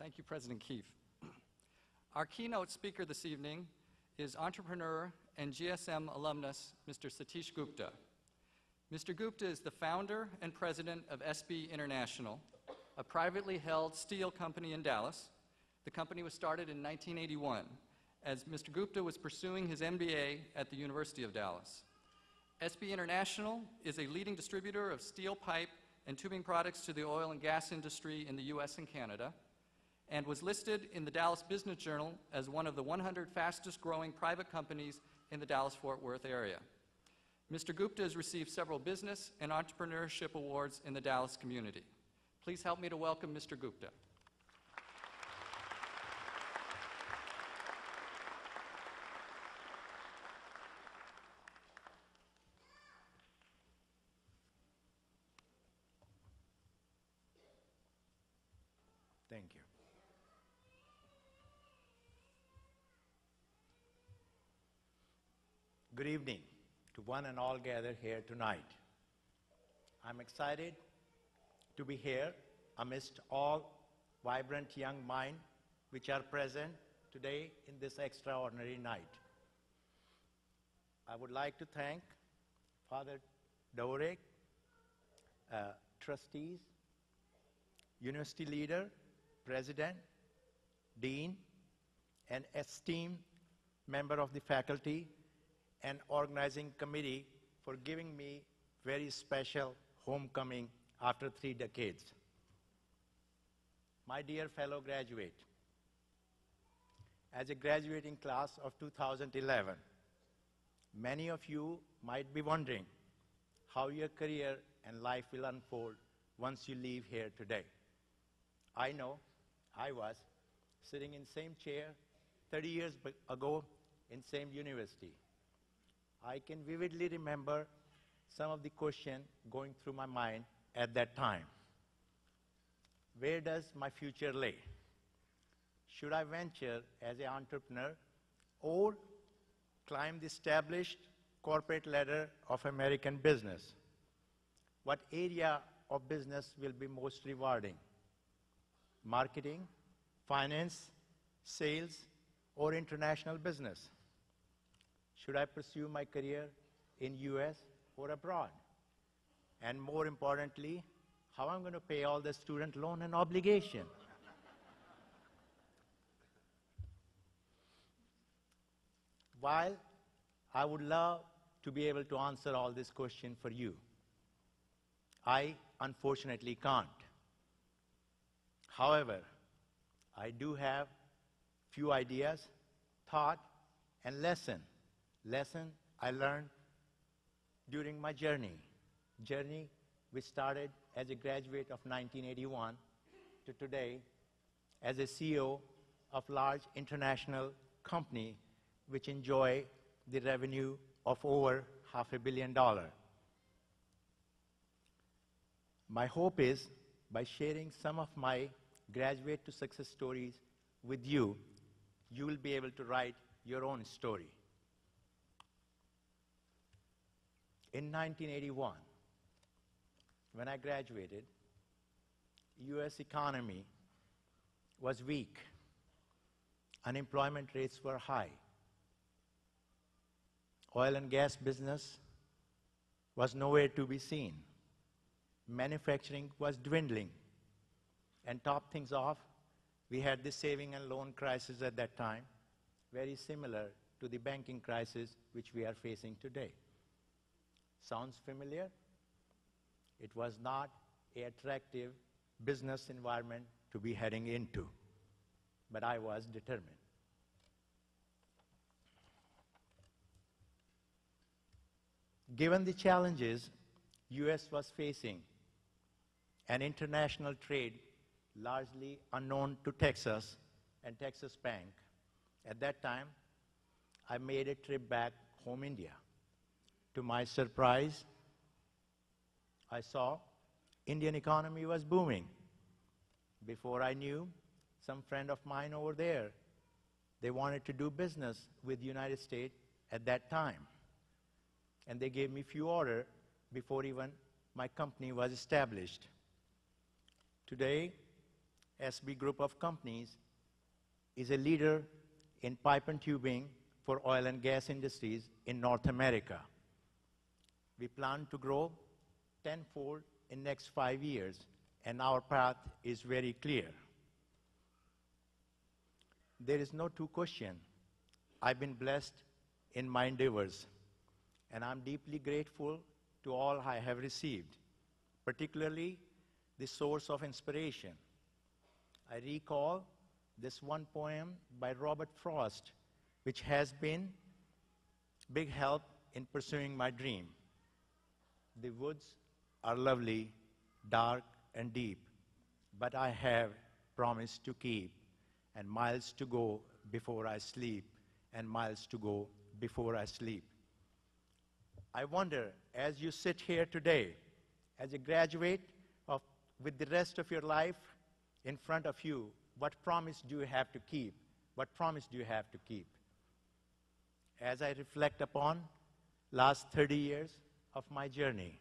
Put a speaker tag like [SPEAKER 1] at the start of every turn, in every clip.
[SPEAKER 1] Thank you, President Keefe. Our keynote speaker this evening is entrepreneur and GSM alumnus, Mr. Sutish Gupta. Mr. Gupta is the founder and president of SB International, a privately held steel company in Dallas. The company was started in 1981, as Mr. Gupta was pursuing his MBA at the University of Dallas. SB International is a leading distributor of steel pipe and tubing products to the oil and gas industry in the US and Canada, and was listed in the Dallas Business Journal as one of the 100 fastest growing private companies in the Dallas-Fort Worth area. Mr. Gupta has received several business and entrepreneurship awards in the Dallas community. Please help me to welcome Mr. Gupta.
[SPEAKER 2] Thank you. Good evening to one and all gathered here tonight. I'm excited to be here amidst all vibrant young minds which are present today in this extraordinary night. I would like to thank Father Dorek, trustees, university leader, president, dean, and esteemed member of the faculty and organizing committee for giving me very special homecoming after 3 decades. My dear fellow graduate, as a graduating class of 2011, many of you might be wondering how your career and life will unfold once you leave here today. I know I was sitting in same chair 30 years ago in same university. I can vividly remember some of the questions going through my mind at that time. Where does my future lay? Should I venture as an entrepreneur or climb the established corporate ladder of American business? What area of business will be most rewarding? Marketing, finance, sales, or international business? Should I pursue my career in US or abroad? And more importantly, how I'm going to pay all the student loan and obligation? While I would love to be able to answer all these questions for you, I unfortunately can't. However, I do have few ideas, thought, and lesson I learned during my journey which started as a graduate of 1981 to today as a CEO of large international company which enjoy the revenue of over $500 million. My hope is by sharing some of my graduate to success stories with you, you will be able to write your own story. In 1981, when I graduated, US economy was weak. Unemployment rates were high. Oil and gas business was nowhere to be seen. Manufacturing was dwindling. And top things off, we had the saving and loan crisis at that time, very similar to the banking crisis which we are facing today. Sounds familiar? It was not an attractive business environment to be heading into, but I was determined. Given the challenges US was facing and international trade largely unknown to Texas and Texas Bank, at that time, I made a trip back home India. To my surprise, I saw Indian economy was booming. Before I knew, some friend of mine over there, they wanted to do business with the United States at that time. And they gave me few orders before even my company was established. Today, SB Group of companies is a leader in pipe and tubing for oil and gas industries in North America. We plan to grow tenfold in next 5 years, and our path is very clear. There is no two question. I've been blessed in my endeavors, and I'm deeply grateful to all I have received, particularly the source of inspiration. I recall this one poem by Robert Frost, which has been big help in pursuing my dream. The woods are lovely, dark and deep, but I have promised to keep, and miles to go before I sleep, and miles to go before I sleep. I wonder, as you sit here today, as a graduate with the rest of your life in front of you, what promise do you have to keep? What promise do you have to keep? As I reflect upon last 30 years of my journey,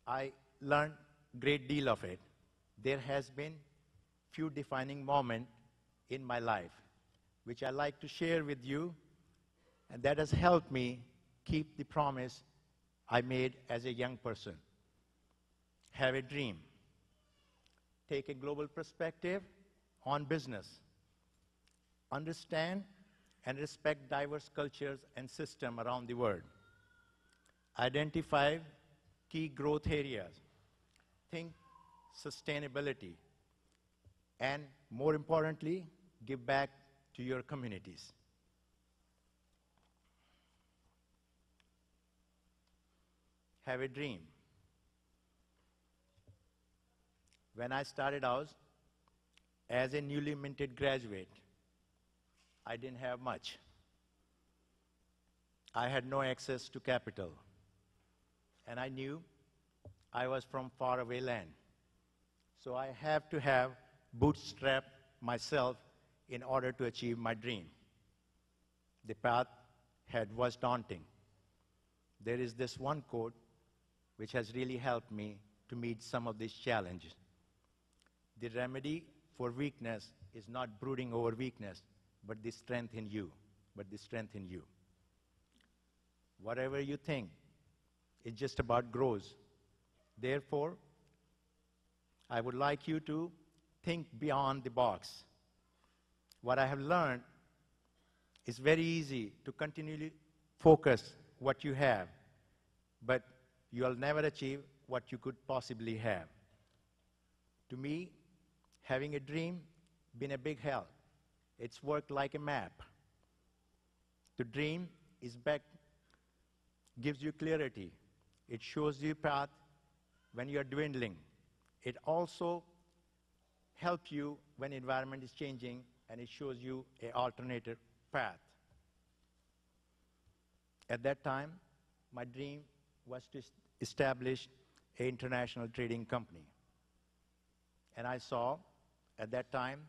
[SPEAKER 2] I learned a great deal of it. There has been few defining moments in my life, which I like to share with you, and that has helped me keep the promise I made as a young person. Have a dream. Take a global perspective on business. Understand and respect diverse cultures and systems around the world. Identify key growth areas. Think sustainability. And more importantly, give back to your communities. Have a dream. When I started out as a newly minted graduate, I didn't have much. I had no access to capital, and I knew I was from faraway land. So I have to have bootstrap myself in order to achieve my dream. The path ahead was daunting. There is this one quote which has really helped me to meet some of these challenges. The remedy for weakness is not brooding over weakness, but the strength in you, Whatever you think, it just about grows. Therefore, I would like you to think beyond the box. What I have learned is very easy to continually focus what you have, but you'll never achieve what you could possibly have. To me, having a dream been a big help. It's worked like a map. To dream gives you clarity. It shows you path when you're dwindling. It also helps you when environment is changing, and it shows you an alternative path. At that time, my dream was to establish an international trading company. And I saw, at that time,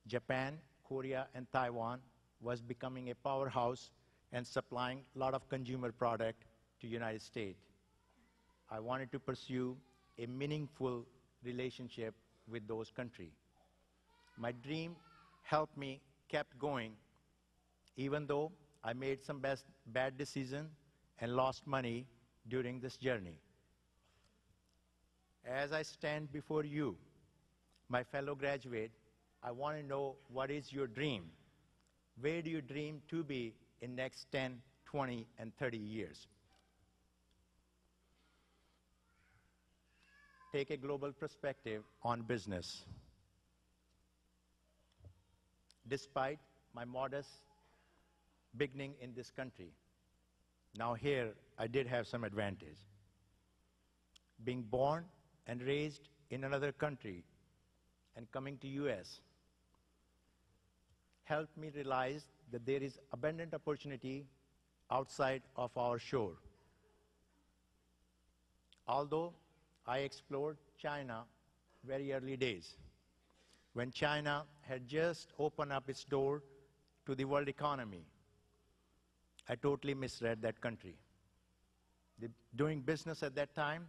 [SPEAKER 2] Japan, Korea, and Taiwan was becoming a powerhouse and supplying a lot of consumer product to the United States. I wanted to pursue a meaningful relationship with those countries. My dream helped me kept going, even though I made some bad decisions and lost money during this journey. As I stand before you, my fellow graduate, I want to know, what is your dream? Where do you dream to be in next 10, 20, and 30 years? Take a global perspective on business. Despite my modest beginning in this country, now here I did have some advantage. Being born and raised in another country and coming to US helped me realize that there is abundant opportunity outside of our shore. Although I explored China very early days, when China had just opened up its door to the world economy, I totally misread that country. Doing business at that time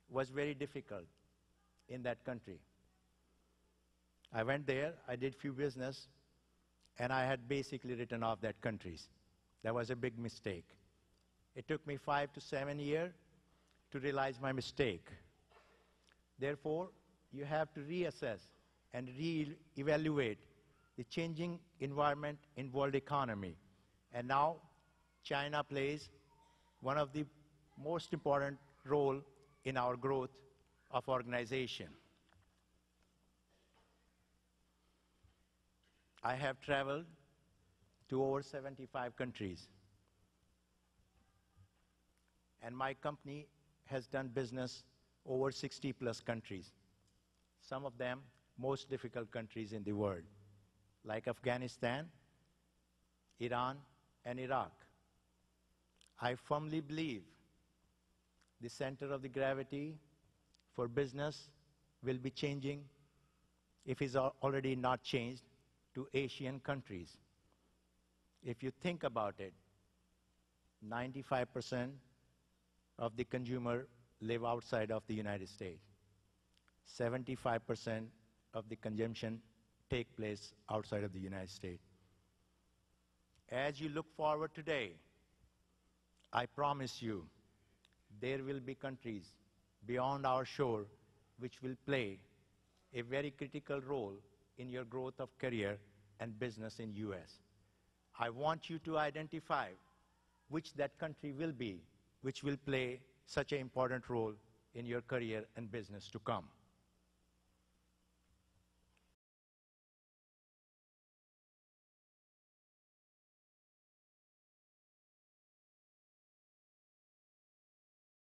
[SPEAKER 2] was very difficult in that country. I went there, I did few business, and I had basically written off that countries. That was a big mistake. It took me 5 to 7 years to realize my mistake. Therefore, you have to reassess and re-evaluate the changing environment in world economy. And now, China plays one of the most important role in our growth of organization. I have traveled to over 75 countries. And my company has done business over 60 plus countries. Some of them most difficult countries in the world, like Afghanistan, Iran, and Iraq. I firmly believe the center of the gravity for business will be changing, if it's already not changed, to Asian countries. If you think about it, 95% of the consumer live outside of the United States. 75% of the consumption take place outside of the United States. As you look forward today, I promise you, there will be countries beyond our shore which will play a very critical role in your growth of career and business in US. I want you to identify which that country will be, which will play such an important role in your career and business to come.